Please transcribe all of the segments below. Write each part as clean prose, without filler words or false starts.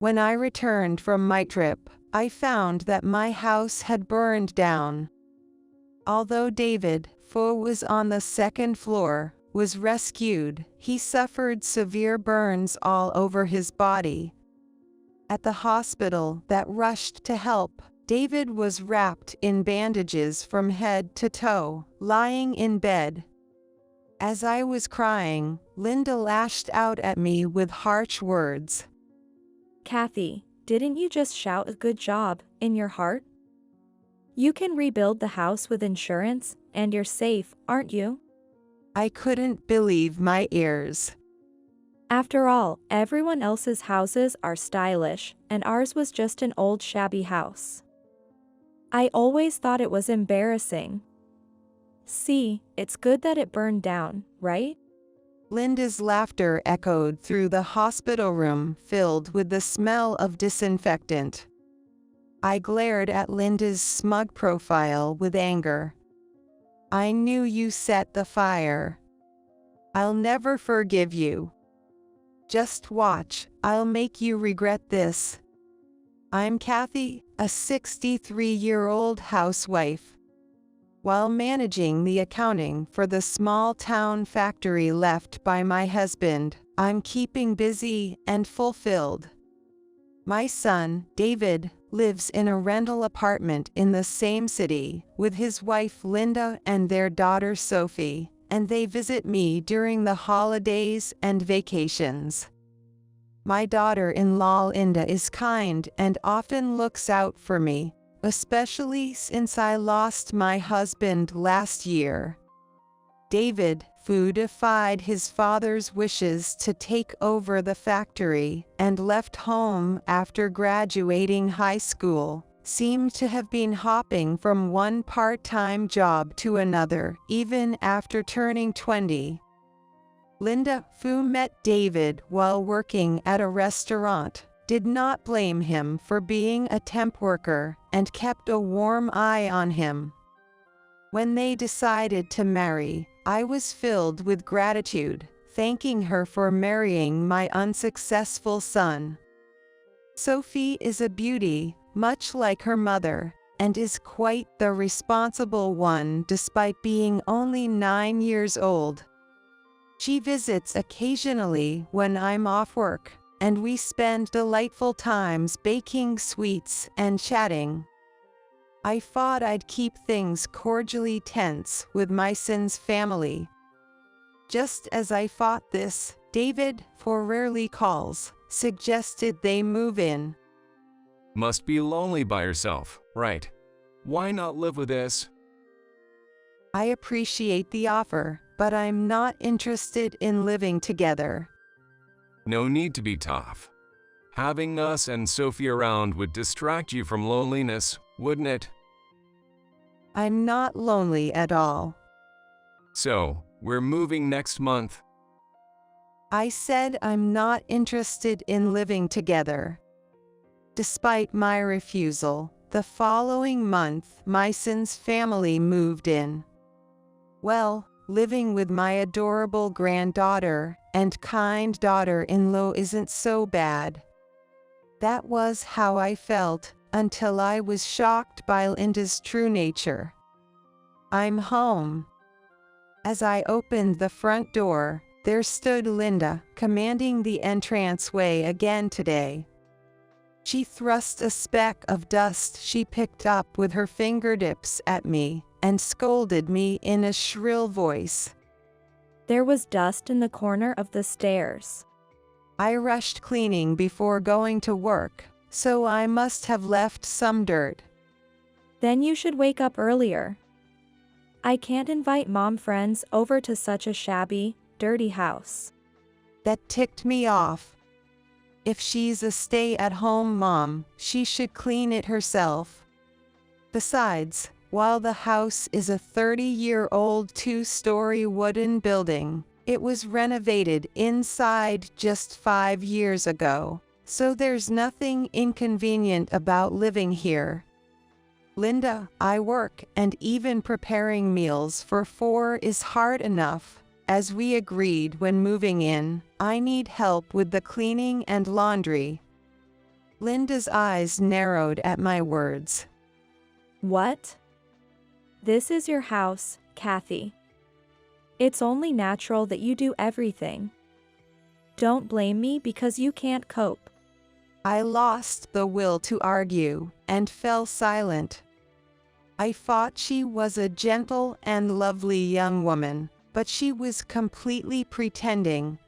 When I returned from my trip, I found that my house had burned down. Although David, who was on the second floor, was rescued, he suffered severe burns all over his body. At the hospital that rushed to help, David was wrapped in bandages from head to toe, lying in bed. As I was crying, Linda lashed out at me with harsh words. Kathy, didn't you just shout a good job in your heart? You can rebuild the house with insurance, and you're safe, aren't you? I couldn't believe my ears. After all, everyone else's houses are stylish, and ours was just an old shabby house. I always thought it was embarrassing. See, it's good that it burned down, right? Linda's laughter echoed through the hospital room, filled with the smell of disinfectant. I glared at Linda's smug profile with anger. I knew you set the fire. I'll never forgive you. Just watch, I'll make you regret this. I'm Kathy, a 63-year-old housewife. While managing the accounting for the small-town factory left by my husband, I'm keeping busy and fulfilled. My son, David, lives in a rental apartment in the same city with his wife Linda and their daughter Sophie, and they visit me during the holidays and vacations. My daughter-in-law Linda is kind and often looks out for me, especially since I lost my husband last year. David, who defied his father's wishes to take over the factory and left home after graduating high school, seemed to have been hopping from one part-time job to another even after turning 20. Linda, who met David while working at a restaurant, did not blame him for being a temp worker and kept a warm eye on him. When they decided to marry, I was filled with gratitude, thanking her for marrying my unsuccessful son. Sophie is a beauty, much like her mother, and is quite the responsible one despite being only 9 years old. She visits occasionally when I'm off work, and we spend delightful times baking sweets and chatting. I thought I'd keep things cordially tense with my son's family. Just as I thought this, David, who rarely calls, suggested they move in. Must be lonely by yourself, right? Why not live with us? I appreciate the offer, but I'm not interested in living together. No need to be tough. Having us and Sophie around would distract you from loneliness, wouldn't it? I'm not lonely at all. So, we're moving next month. I said I'm not interested in living together. Despite my refusal, the following month my son's family moved in. Well, living with my adorable granddaughter and kind daughter-in-law isn't so bad. That was how I felt until I was shocked by Linda's true nature. I'm home. As I opened the front door, there stood Linda, commanding the entranceway again today. She thrust a speck of dust she picked up with her fingertips at me and scolded me in a shrill voice. There was dust in the corner of the stairs. I rushed cleaning before going to work, so I must have left some dirt. Then you should wake up earlier. I can't invite mom friends over to such a shabby, dirty house. That ticked me off. If she's a stay-at-home mom, she should clean it herself. Besides, while the house is a 30-year-old 2-story wooden building, it was renovated inside just 5 years ago, so there's nothing inconvenient about living here. Linda, I work, and even preparing meals for 4 is hard enough. As we agreed when moving in, I need help with the cleaning and laundry. Linda's eyes narrowed at my words. What? This is your house, Kathy. It's only natural that you do everything. Don't blame me because you can't cope. I lost the will to argue and fell silent. I thought she was a gentle and lovely young woman, but she was completely pretending.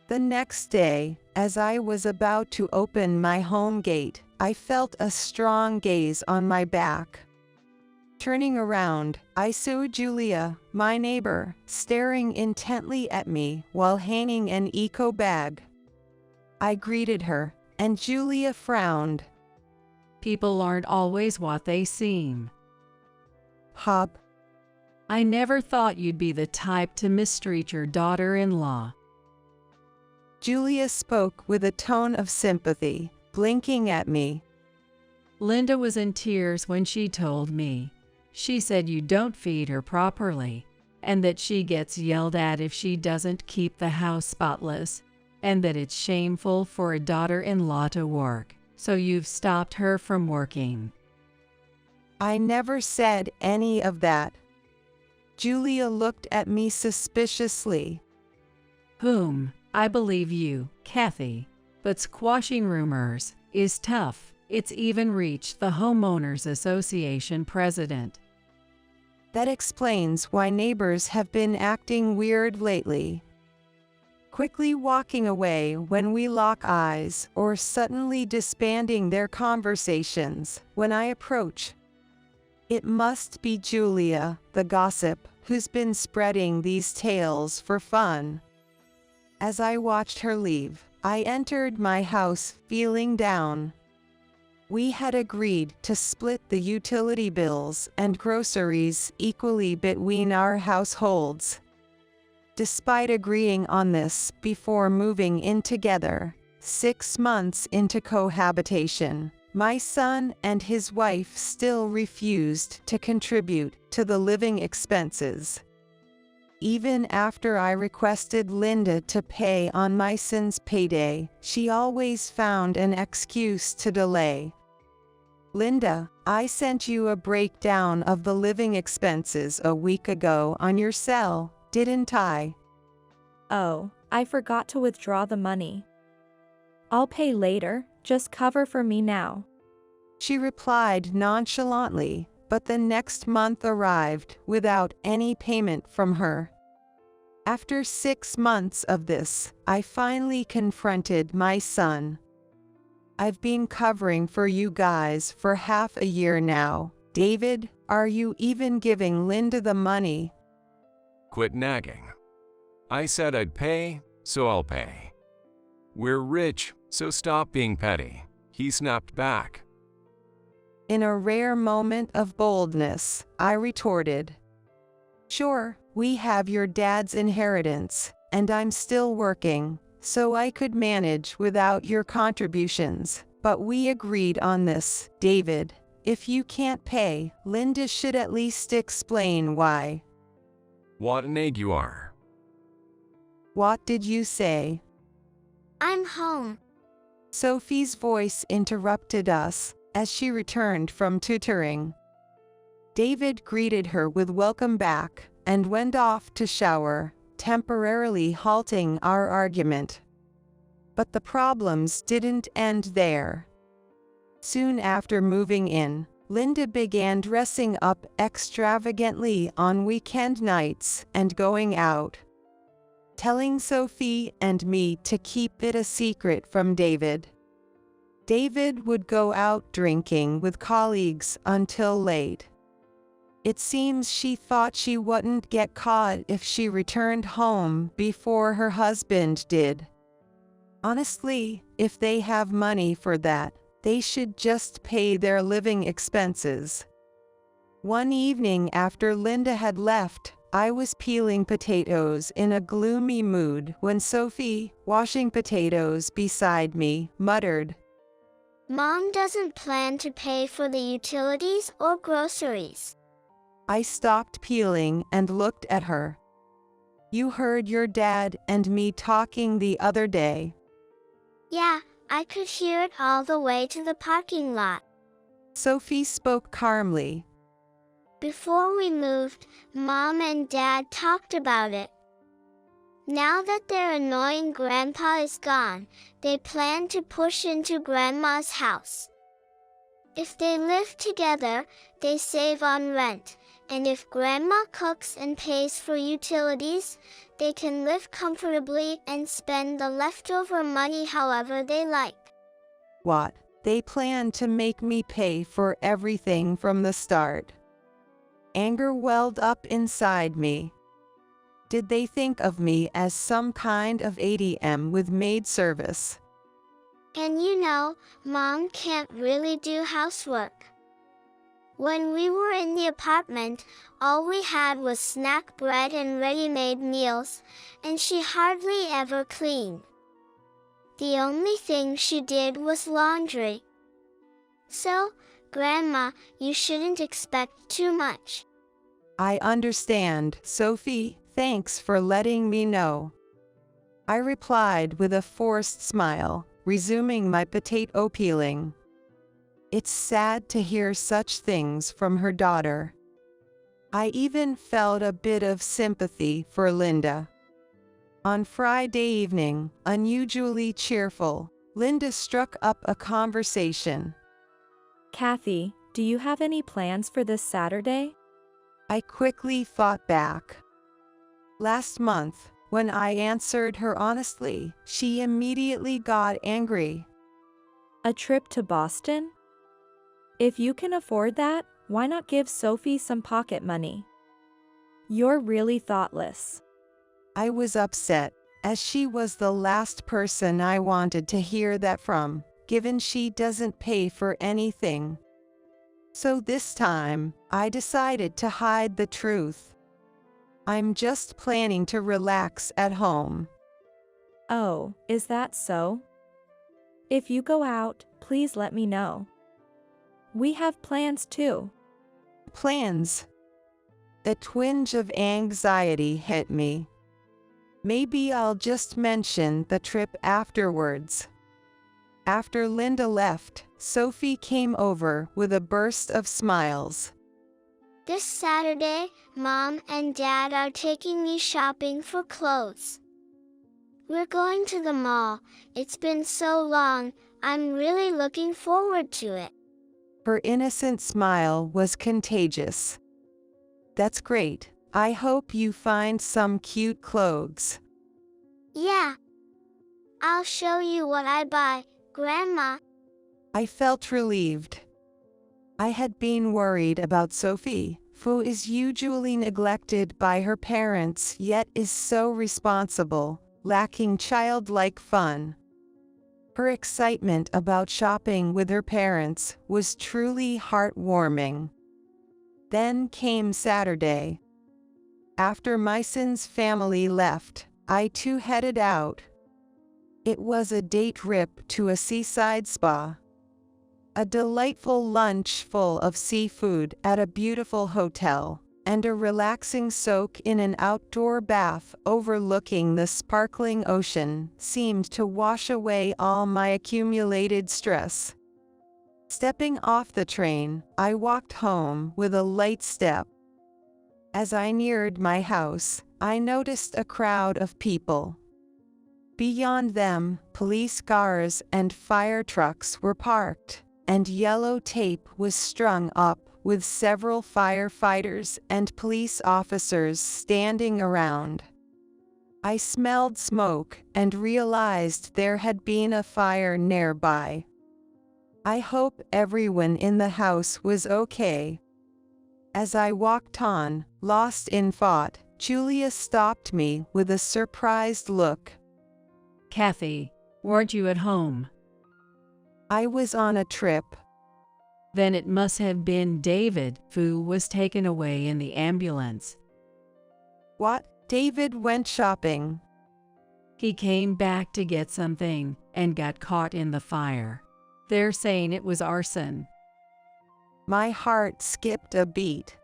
The next day, as I was about to open my home gate, I felt a strong gaze on my back. Turning around, I saw Julia, my neighbor, staring intently at me while hanging an eco bag. I greeted her, and Julia frowned. People aren't always what they seem. Hop. I never thought you'd be the type to mistreat your daughter-in-law. Julia spoke with a tone of sympathy, blinking at me. Linda was in tears when she told me. She said you don't feed her properly, and that she gets yelled at if she doesn't keep the house spotless, and that it's shameful for a daughter-in-law to work, so you've stopped her from working. I never said any of that. Julia looked at me suspiciously. I believe you, Kathy, but squashing rumors is tough. It's even reached the Homeowners Association president. That explains why neighbors have been acting weird lately. Quickly walking away when we lock eyes or suddenly disbanding their conversations when I approach. It must be Julia, the gossip, who's been spreading these tales for fun. As I watched her leave, I entered my house feeling down. We had agreed to split the utility bills and groceries equally between our households. Despite agreeing on this before moving in together, 6 months into cohabitation, my son and his wife still refused to contribute to the living expenses. Even after I requested Linda to pay on my son's payday, she always found an excuse to delay. Linda, I sent you a breakdown of the living expenses a week ago on your cell, didn't I? Oh, I forgot to withdraw the money. I'll pay later, just cover for me now. She replied nonchalantly, but the next month arrived without any payment from her. After 6 months of this, I finally confronted my son. I've been covering for you guys for half a year now. David, are you even giving Linda the money? Quit nagging. I said I'd pay, so I'll pay. We're rich, so stop being petty, he snapped back. In a rare moment of boldness, I retorted. Sure, we have your dad's inheritance, and I'm still working, so I could manage without your contributions, but we agreed on this, David. If you can't pay, Linda should at least explain why. What an egg you are. What did you say? I'm home. Sophie's voice interrupted us as she returned from tutoring. David greeted her with welcome back and went off to shower, temporarily halting our argument. But the problems didn't end there. Soon after moving in, Linda began dressing up extravagantly on weekend nights and going out, telling Sophie and me to keep it a secret from David. David would go out drinking with colleagues until late. It seems she thought she wouldn't get caught if she returned home before her husband did. Honestly, if they have money for that, they should just pay their living expenses. One evening after Linda had left, I was peeling potatoes in a gloomy mood when Sophie, washing potatoes beside me, muttered, Mom doesn't plan to pay for the utilities or groceries. I stopped peeling and looked at her. You heard your dad and me talking the other day. Yeah, I could hear it all the way to the parking lot. Sophie spoke calmly. Before we moved, Mom and Dad talked about it. Now that their annoying grandpa is gone, they plan to push into Grandma's house. If they live together, they save on rent, and if Grandma cooks and pays for utilities, they can live comfortably and spend the leftover money however they like. What? They plan to make me pay for everything from the start. Anger welled up inside me. Did they think of me as some kind of ATM with maid service? And you know, Mom can't really do housework. When we were in the apartment, all we had was snack bread and ready-made meals, and she hardly ever cleaned. The only thing she did was laundry. So, Grandma, you shouldn't expect too much. I understand, Sophie. Thanks for letting me know. I replied with a forced smile, resuming my potato peeling. It's sad to hear such things from her daughter. I even felt a bit of sympathy for Linda. On Friday evening, unusually cheerful, Linda struck up a conversation. Kathy, do you have any plans for this Saturday? I quickly fought back. Last month, when I answered her honestly, she immediately got angry. A trip to Boston? If you can afford that, why not give Sophie some pocket money? You're really thoughtless. I was upset, as she was the last person I wanted to hear that from, given she doesn't pay for anything. So this time, I decided to hide the truth. I'm just planning to relax at home. Oh, is that so? If you go out, please let me know. We have plans too. Plans? A twinge of anxiety hit me. Maybe I'll just mention the trip afterwards. After Linda left, Sophie came over with a burst of smiles. This Saturday, Mom and Dad are taking me shopping for clothes. We're going to the mall. It's been so long, I'm really looking forward to it. Her innocent smile was contagious. That's great. I hope you find some cute clothes. Yeah. I'll show you what I buy, Grandma. I felt relieved. I had been worried about Sophie, who is usually neglected by her parents yet is so responsible, lacking childlike fun. Her excitement about shopping with her parents was truly heartwarming. Then came Saturday. After Myson's family left, I too headed out. It was a day trip to a seaside spa. A delightful lunch full of seafood at a beautiful hotel, and a relaxing soak in an outdoor bath overlooking the sparkling ocean seemed to wash away all my accumulated stress. Stepping off the train, I walked home with a light step. As I neared my house, I noticed a crowd of people. Beyond them, police cars and fire trucks were parked, and yellow tape was strung up with several firefighters and police officers standing around. I smelled smoke and realized there had been a fire nearby. I hope everyone in the house was okay. As I walked on, lost in thought, Julia stopped me with a surprised look. Kathy, weren't you at home? I was on a trip. Then it must have been David who was taken away in the ambulance. What? David went shopping. He came back to get something and got caught in the fire. They're saying it was arson. My heart skipped a beat.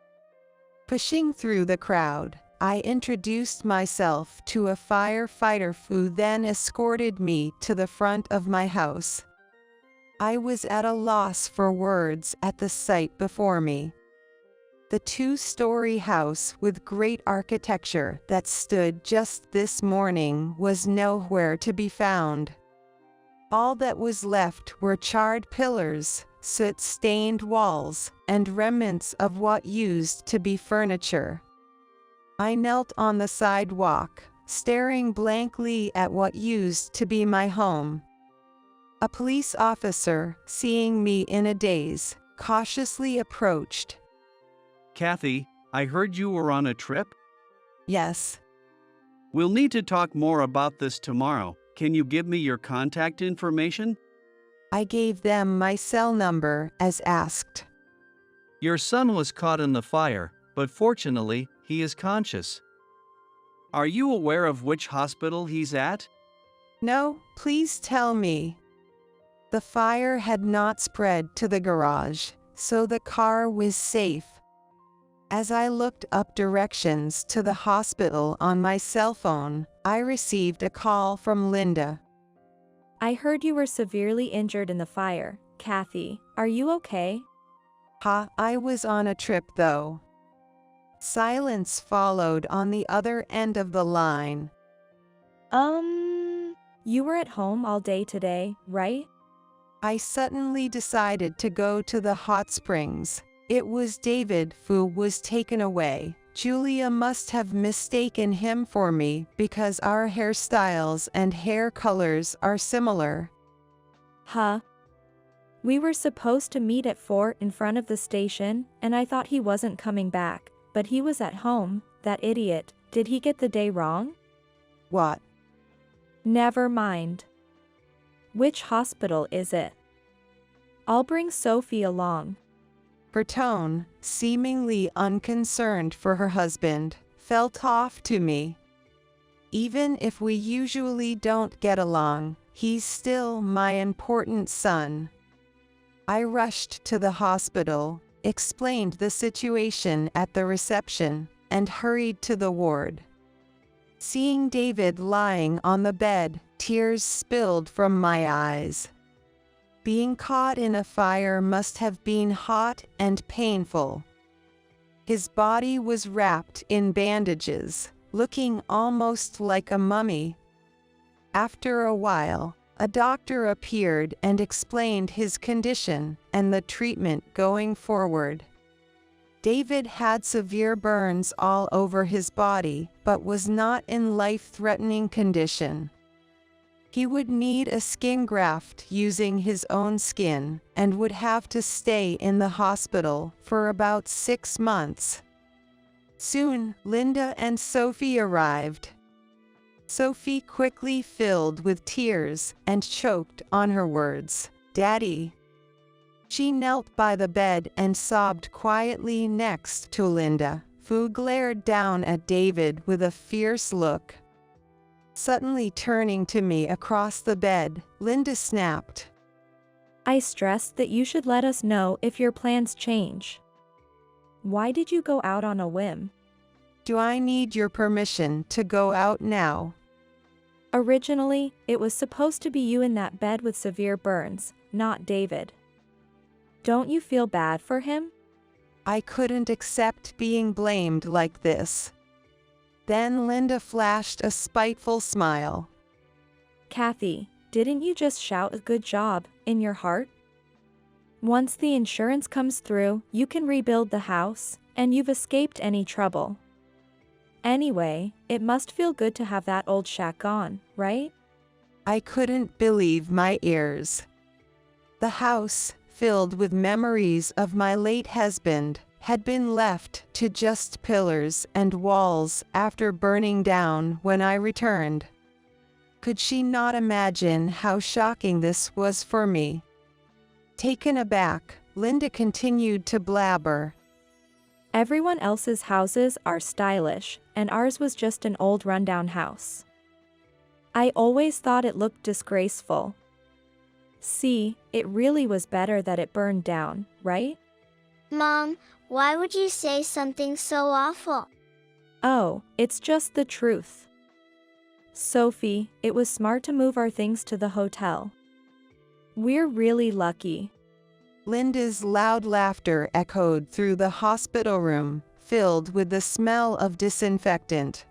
Pushing through the crowd, I introduced myself to a firefighter who then escorted me to the front of my house. I was at a loss for words at the sight before me. The two-story house with great architecture that stood just this morning was nowhere to be found. All that was left were charred pillars, soot-stained walls, and remnants of what used to be furniture. I knelt on the sidewalk, staring blankly at what used to be my home. A police officer, seeing me in a daze, cautiously approached. Kathy, I heard you were on a trip? Yes. We'll need to talk more about this tomorrow. Can you give me your contact information? I gave them my cell number as asked. Your son was caught in the fire, but fortunately, he is conscious. Are you aware of which hospital he's at? No, please tell me. The fire had not spread to the garage, so the car was safe. As I looked up directions to the hospital on my cell phone, I received a call from Linda. I heard you were severely injured in the fire. Kathy, are you okay? I was on a trip though. Silence followed on the other end of the line. You were at home all day today, right? I suddenly decided to go to the hot springs. It was David who was taken away. Julia must have mistaken him for me because our hairstyles and hair colors are similar. We were supposed to meet at 4 in front of the station, and I thought he wasn't coming back, but he was at home, that idiot. Did he get the day wrong? What? Never mind. Which hospital is it? I'll bring Sophie along. Her tone, seemingly unconcerned for her husband, felt off to me. Even if we usually don't get along, he's still my important son. I rushed to the hospital, explained the situation at the reception, and hurried to the ward. Seeing David lying on the bed, tears spilled from my eyes. Being caught in a fire must have been hot and painful. His body was wrapped in bandages, looking almost like a mummy. After a while, a doctor appeared and explained his condition and the treatment going forward. David had severe burns all over his body, but was not in life-threatening condition. He would need a skin graft using his own skin and would have to stay in the hospital for about 6 months. Soon, Linda and Sophie arrived. Sophie quickly filled with tears and choked on her words, "Daddy." She knelt by the bed and sobbed quietly next to Linda, who glared down at David with a fierce look. Suddenly turning to me across the bed, Linda snapped, I stressed that you should let us know if your plans change. Why did you go out on a whim? "Do I need your permission to go out now?" Originally, it was supposed to be you in that bed with severe burns, not David. Don't you feel bad for him? I couldn't accept being blamed like this. Then Linda flashed a spiteful smile. Kathy, didn't you just shout a good job in your heart? Once the insurance comes through, you can rebuild the house, and you've escaped any trouble. Anyway, it must feel good to have that old shack gone, right? I couldn't believe my ears. The house, filled with memories of my late husband, had been left to just pillars and walls after burning down when I returned. Could she not imagine how shocking this was for me? Taken aback, Linda continued to blabber. Everyone else's houses are stylish, and ours was just an old rundown house. I always thought it looked disgraceful. See, it really was better that it burned down, right? Mom, why would you say something so awful? Oh, it's just the truth. Sophie, it was smart to move our things to the hotel. We're really lucky. Linda's loud laughter echoed through the hospital room, filled with the smell of disinfectant.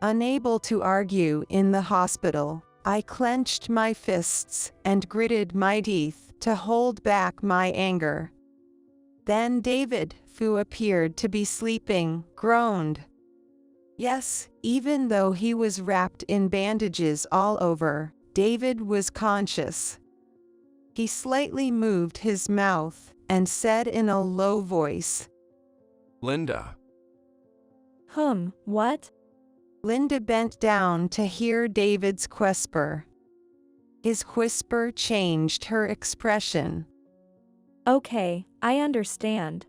Unable to argue in the hospital, I clenched my fists and gritted my teeth to hold back my anger. Then David, who appeared to be sleeping, groaned. Yes, even though he was wrapped in bandages all over, David was conscious. He slightly moved his mouth and said in a low voice, Linda. What? Linda bent down to hear David's whisper. His whisper changed her expression. Okay, I understand.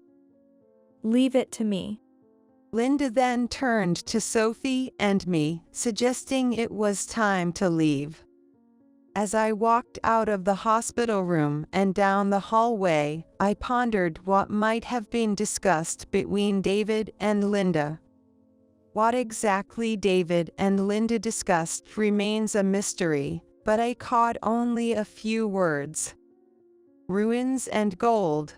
Leave it to me. Linda then turned to Sophie and me, suggesting it was time to leave. As I walked out of the hospital room and down the hallway, I pondered what might have been discussed between David and Linda. What exactly David and Linda discussed remains a mystery, but I caught only a few words. Ruins and gold.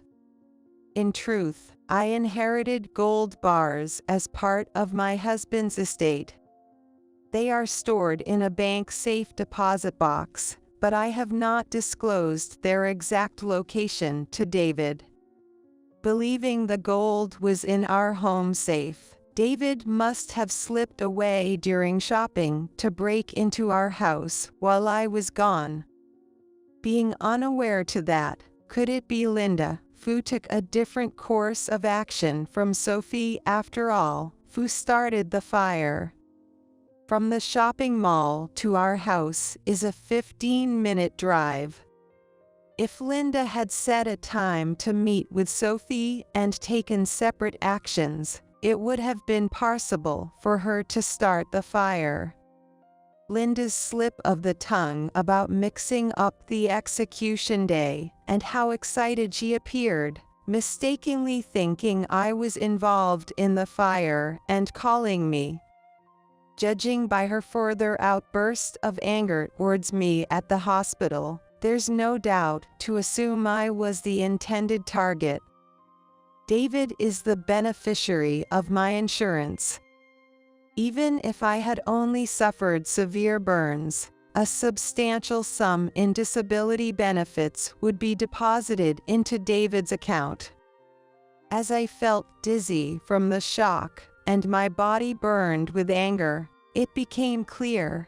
In truth, I inherited gold bars as part of my husband's estate. They are stored in a bank safe deposit box, but I have not disclosed their exact location to David. Believing the gold was in our home safe, David must have slipped away during shopping to break into our house while I was gone. Being unaware to that, could it be Linda, who took a different course of action from Sophie after all, who started the fire? From the shopping mall to our house is a 15-minute drive. If Linda had set a time to meet with Sophie and taken separate actions, it would have been possible for her to start the fire. Linda's slip of the tongue about mixing up the execution day and how excited she appeared, mistakenly thinking I was involved in the fire and calling me. Judging by her further outburst of anger towards me at the hospital, there's no doubt to assume I was the intended target. David is the beneficiary of my insurance. Even if I had only suffered severe burns, a substantial sum in disability benefits would be deposited into David's account. As I felt dizzy from the shock and my body burned with anger, it became clear.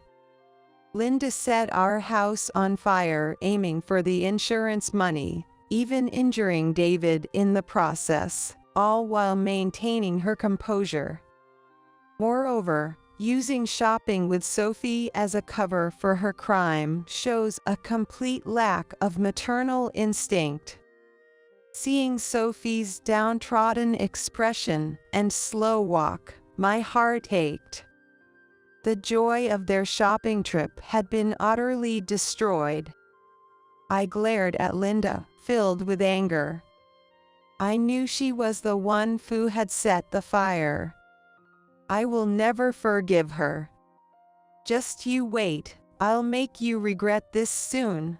Linda set our house on fire aiming for the insurance money, even injuring David in the process, all while maintaining her composure. Moreover, using shopping with Sophie as a cover for her crime shows a complete lack of maternal instinct. Seeing Sophie's downtrodden expression and slow walk, my heart ached. The joy of their shopping trip had been utterly destroyed. I glared at Linda, filled with anger. I knew she was the one who had set the fire. I will never forgive her. Just you wait, I'll make you regret this soon.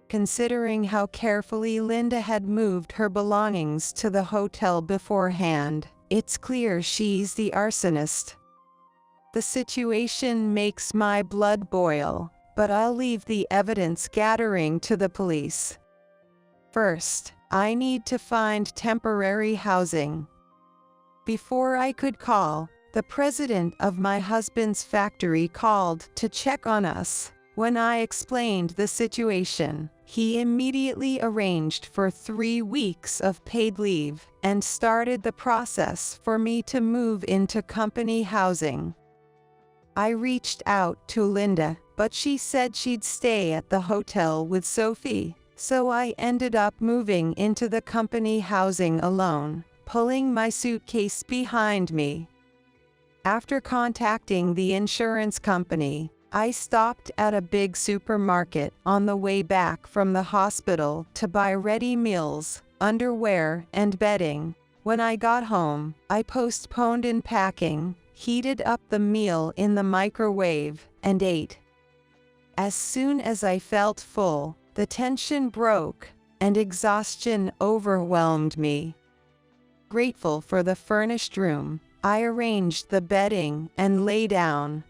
Considering how carefully Linda had moved her belongings to the hotel beforehand, it's clear she's the arsonist. The situation makes my blood boil, but I'll leave the evidence gathering to the police. First, I need to find temporary housing. Before I could call, the president of my husband's factory called to check on us. When I explained the situation, he immediately arranged for 3 weeks of paid leave and started the process for me to move into company housing. I reached out to Linda, but she said she'd stay at the hotel with Sophie, so I ended up moving into the company housing alone, pulling my suitcase behind me. After contacting the insurance company, I stopped at a big supermarket on the way back from the hospital to buy ready meals, underwear, and bedding. When I got home, I postponed unpacking, heated up the meal in the microwave, and ate. As soon as I felt full, the tension broke, and exhaustion overwhelmed me. Grateful for the furnished room, I arranged the bedding and lay down.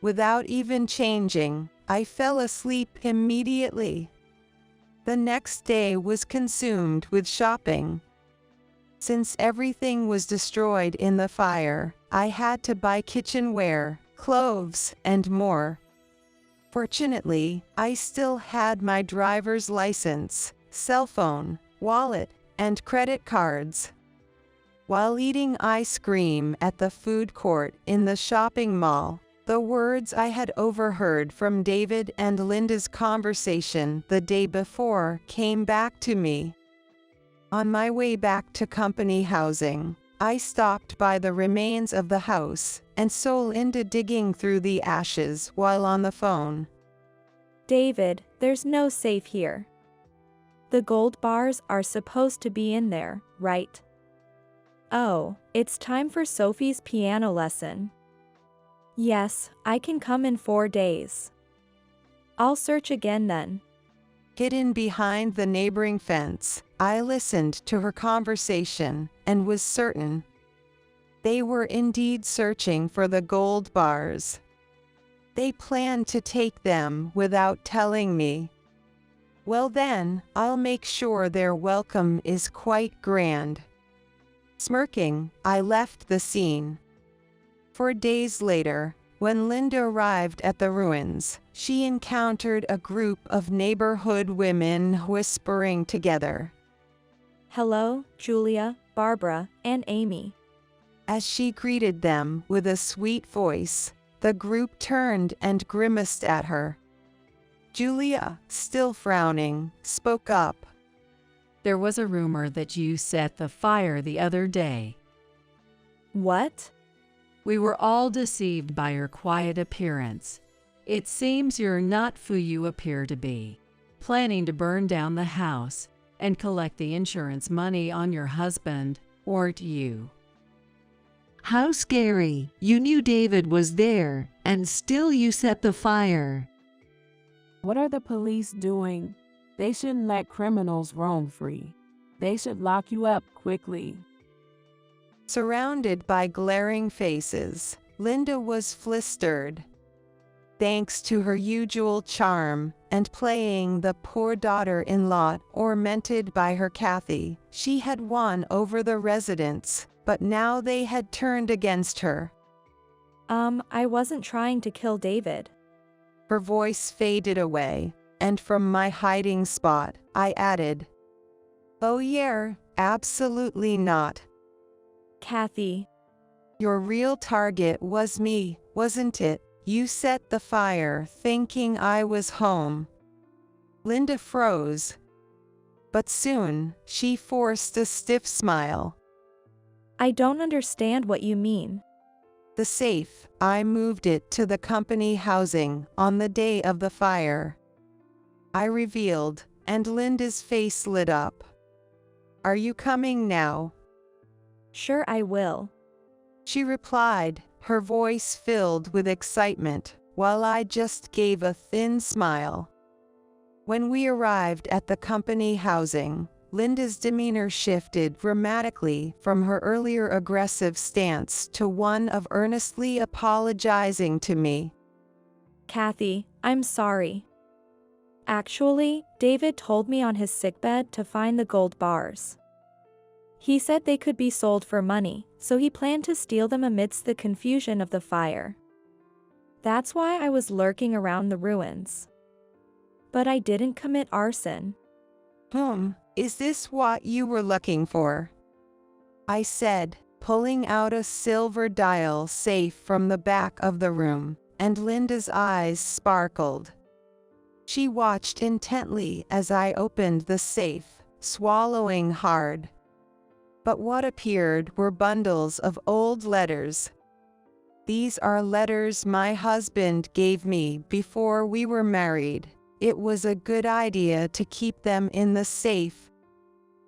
Without even changing, I fell asleep immediately. The next day was consumed with shopping. Since everything was destroyed in the fire, I had to buy kitchenware, clothes, and more. Fortunately, I still had my driver's license, cell phone, wallet, and credit cards. While eating ice cream at the food court in the shopping mall, the words I had overheard from David and Linda's conversation the day before came back to me. On my way back to company housing, I stopped by the remains of the house and saw Linda digging through the ashes while on the phone. David, there's no safe here. The gold bars are supposed to be in there, right? Oh, it's time for Sophie's piano lesson. Yes, I can come in 4 days. I'll search again then. Hidden behind the neighboring fence, I listened to her conversation and was certain. They were indeed searching for the gold bars. They planned to take them without telling me. Well then, I'll make sure their welcome is quite grand. Smirking, I left the scene. 4 days later, when Linda arrived at the ruins, she encountered a group of neighborhood women whispering together. Hello, Julia, Barbara, and Amy. As she greeted them with a sweet voice, the group turned and grimaced at her. Julia, still frowning, spoke up. There was a rumor that you set the fire the other day. What? We were all deceived by your quiet appearance. It seems you're not who you appear to be, planning to burn down the house and collect the insurance money on your husband, weren't you? How scary. You knew David was there, and still you set the fire. What are the police doing? They shouldn't let criminals roam free. They should lock you up quickly. Surrounded by glaring faces, Linda was flustered. Thanks to her usual charm and playing the poor daughter-in-law tormented by her Kathy, she had won over the residents, but now they had turned against her. I wasn't trying to kill David. Her voice faded away, and from my hiding spot, I added, "Oh yeah, absolutely not. Kathy. Your real target was me, wasn't it? You set the fire thinking I was home." Linda froze. But soon, she forced a stiff smile. I don't understand what you mean. The safe, I moved it to the company housing on the day of the fire. I revealed, and Linda's face lit up. Are you coming now? Sure, I will. She replied, her voice filled with excitement, while I just gave a thin smile. When we arrived at the company housing, Linda's demeanor shifted dramatically from her earlier aggressive stance to one of earnestly apologizing to me. Kathy, I'm sorry. Actually, David told me on his sickbed to find the gold bars. He said they could be sold for money, so he planned to steal them amidst the confusion of the fire. That's why I was lurking around the ruins. But I didn't commit arson. Is this what you were looking for? I said, pulling out a silver dial safe from the back of the room, and Linda's eyes sparkled. She watched intently as I opened the safe, swallowing hard. But what appeared were bundles of old letters. These are letters my husband gave me before we were married. It was a good idea to keep them in the safe.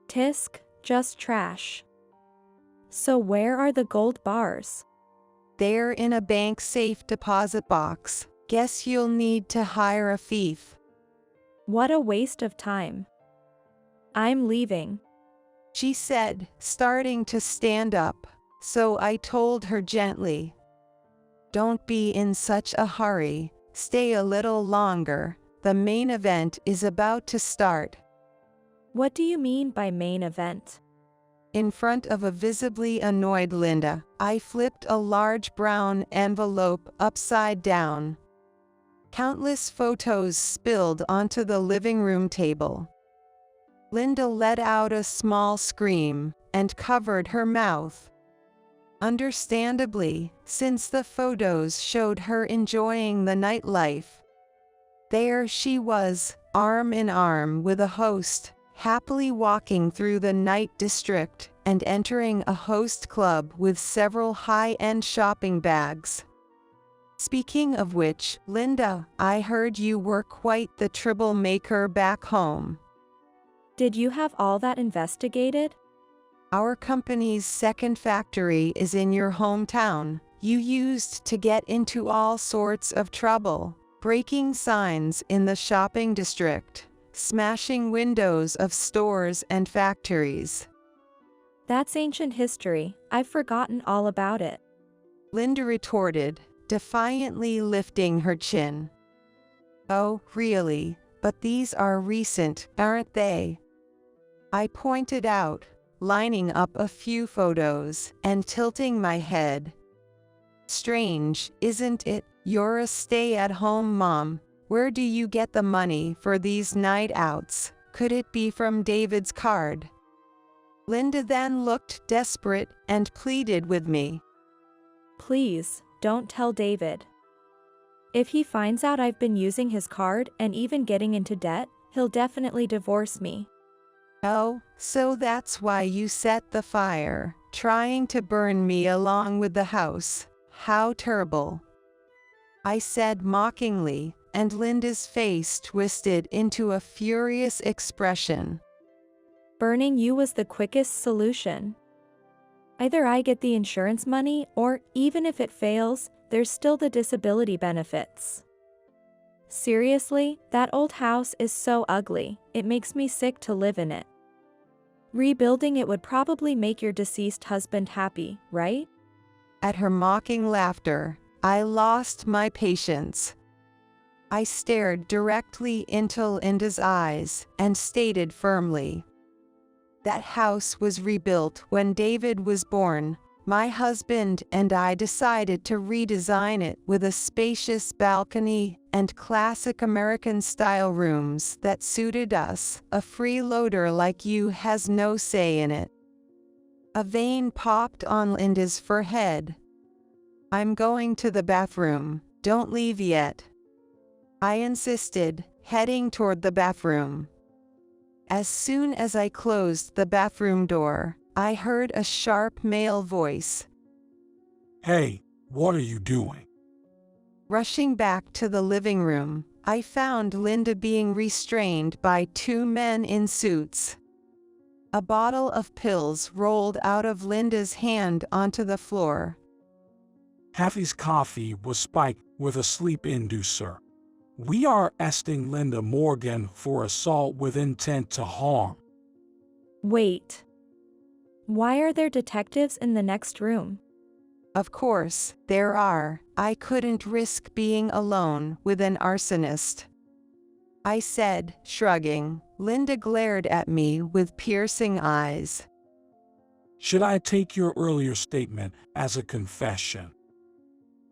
Tisk, just trash. So where are the gold bars? They're in a bank safe deposit box. Guess you'll need to hire a thief. What a waste of time. I'm leaving. She said, starting to stand up. So I told her gently, "Don't be in such a hurry. Stay a little longer. The main event is about to start." What do you mean by main event? In front of a visibly annoyed Linda, I flipped a large brown envelope upside down. Countless photos spilled onto the living room table. Linda let out a small scream and covered her mouth. Understandably, since the photos showed her enjoying the nightlife. There she was, arm in arm with a host, happily walking through the night district and entering a host club with several high-end shopping bags. Speaking of which, Linda, I heard you were quite the troublemaker back home. Did you have all that investigated? Our company's second factory is in your hometown. You used to get into all sorts of trouble, breaking signs in the shopping district, smashing windows of stores and factories. That's ancient history. I've forgotten all about it. Linda retorted, defiantly lifting her chin. Oh, really? But these are recent, aren't they? I pointed out, lining up a few photos and tilting my head. Strange, isn't it? You're a stay-at-home mom. Where do you get the money for these night outs? Could it be from David's card? Linda then looked desperate and pleaded with me. Please, don't tell David. If he finds out I've been using his card and even getting into debt, he'll definitely divorce me. Oh, so that's why you set the fire, trying to burn me along with the house. How terrible. I said mockingly, and Linda's face twisted into a furious expression. Burning you was the quickest solution. Either I get the insurance money, or, even if it fails, there's still the disability benefits. Seriously, that old house is so ugly, it makes me sick to live in it. Rebuilding it would probably make your deceased husband happy, right? At her mocking laughter, I lost my patience. I stared directly into Linda's eyes and stated firmly, "That house was rebuilt when David was born. My husband and I decided to redesign it with a spacious balcony and classic American-style rooms that suited us. A freeloader like you has no say in it." A vein popped on Linda's forehead. "I'm going to the bathroom. Don't leave yet," I insisted, heading toward the bathroom. As soon as I closed the bathroom door, I heard a sharp male voice. "Hey, what are you doing?" Rushing back to the living room, I found Linda being restrained by two men in suits. A bottle of pills rolled out of Linda's hand onto the floor. "Haffy's coffee was spiked with a sleep inducer. We are arresting Linda Morgan for assault with intent to harm." Wait. Why are there detectives in the next room? Of course, there are. I couldn't risk being alone with an arsonist, I said, shrugging. Linda glared at me with piercing eyes. "Should I take your earlier statement as a confession?"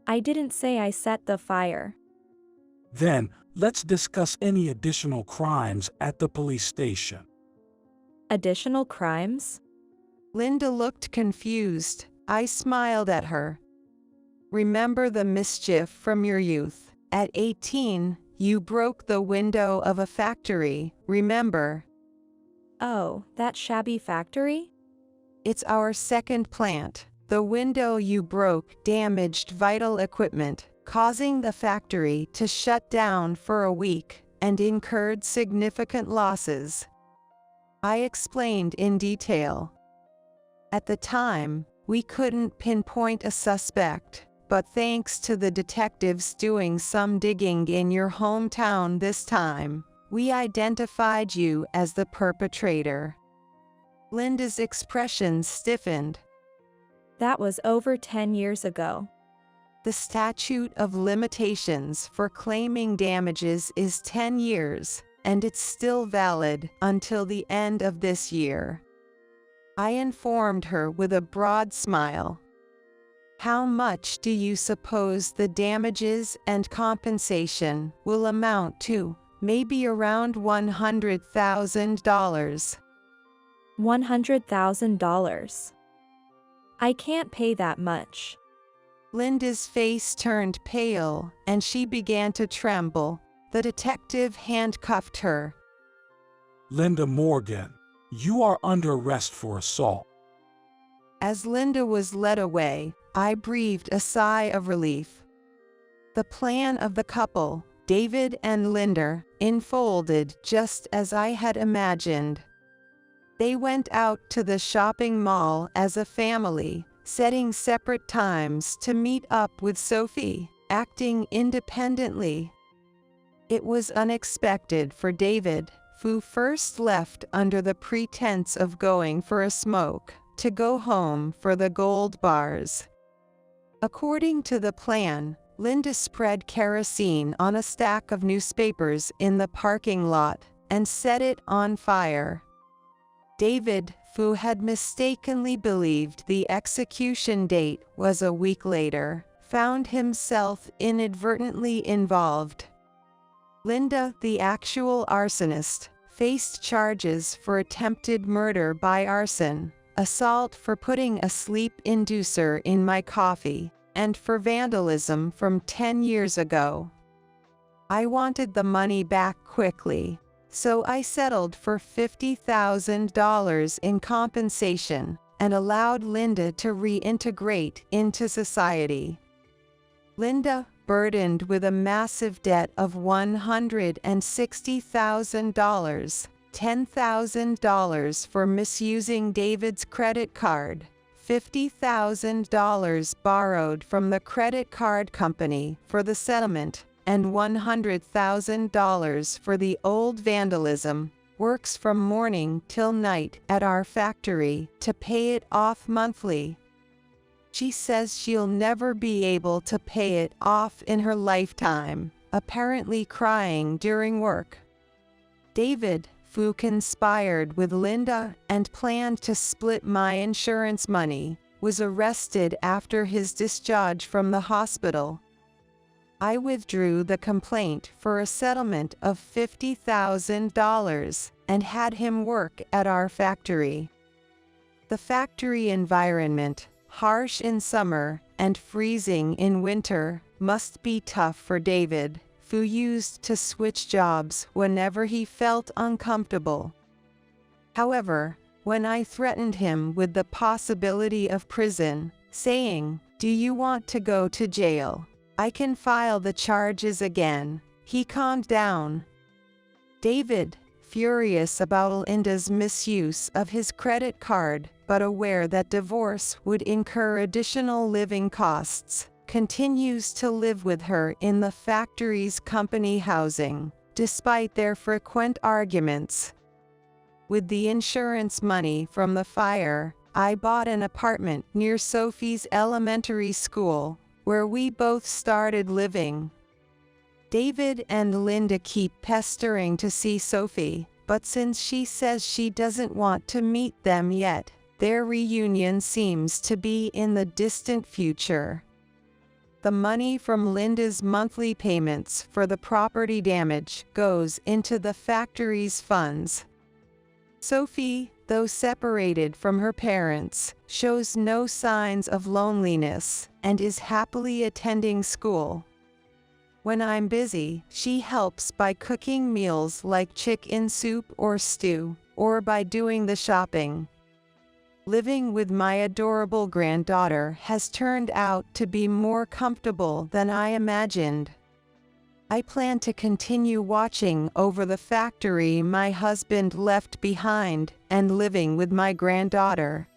I didn't say I set the fire. Then, let's discuss any additional crimes at the police station. Additional crimes? Linda looked confused. I smiled at her. "Remember the mischief from your youth. At 18, you broke the window of a factory, remember?" Oh, that shabby factory? "It's our second plant. The window you broke damaged vital equipment, causing the factory to shut down for a week and incurred significant losses," I explained in detail. At the time, We couldn't pinpoint a suspect, but thanks to the detectives doing some digging in your hometown this time, we identified you as the perpetrator." Linda's expression stiffened. That was over 10 years ago. The statute of limitations for claiming damages is 10 years, and it's still valid until the end of this year. I informed her with a broad smile. "How much do you suppose the damages and compensation will amount to?" "Maybe around $100,000. $100,000. I can't pay that much." Linda's face turned pale, and she began to tremble. The detective handcuffed her. Linda Morgan, you are under arrest for assault. As Linda was led away, I breathed a sigh of relief. The plan of the couple, David and Linda, unfolded just as I had imagined. They went out to the shopping mall as a family, setting separate times to meet up with Sophie, acting independently. It was unexpected for David, who first left under the pretense of going for a smoke, to go home for the gold bars. According to the plan, Linda spread kerosene on a stack of newspapers in the parking lot and set it on fire. David, who had mistakenly believed the execution date was a week later, found himself inadvertently involved. Linda, the actual arsonist, faced charges for attempted murder by arson, assault for putting a sleep inducer in my coffee, and for vandalism from 10 years ago. I wanted the money back quickly, so I settled for $50,000 in compensation and allowed Linda to reintegrate into society. Linda, burdened with a massive debt of $160,000, $10,000 for misusing David's credit card, $50,000 borrowed from the credit card company for the settlement, and $100,000 for the old vandalism, works from morning till night at our factory to pay it off monthly. She says she'll never be able to pay it off in her lifetime, apparently crying during work. David, who conspired with Linda and planned to split my insurance money, was arrested after his discharge from the hospital. I withdrew the complaint for a settlement of $50,000 and had him work at our factory. The factory environment, harsh in summer and freezing in winter, must be tough for David, who used to switch jobs whenever he felt uncomfortable. However, when I threatened him with the possibility of prison, saying, "Do you want to go to jail? I can file the charges again," he calmed down. David, furious about Linda's misuse of his credit card, but aware that divorce would incur additional living costs, continues to live with her in the factory's company housing, despite their frequent arguments. With the insurance money from the fire, I bought an apartment near Sophie's elementary school, where we both started living. David and Linda keep pestering to see Sophie, but since she says she doesn't want to meet them yet, their reunion seems to be in the distant future. The money from Linda's monthly payments for the property damage goes into the factory's funds. Sophie, though separated from her parents, shows no signs of loneliness and is happily attending school. When I'm busy, she helps by cooking meals like chicken soup or stew, or by doing the shopping. Living with my adorable granddaughter has turned out to be more comfortable than I imagined. I plan to continue watching over the factory my husband left behind and living with my granddaughter,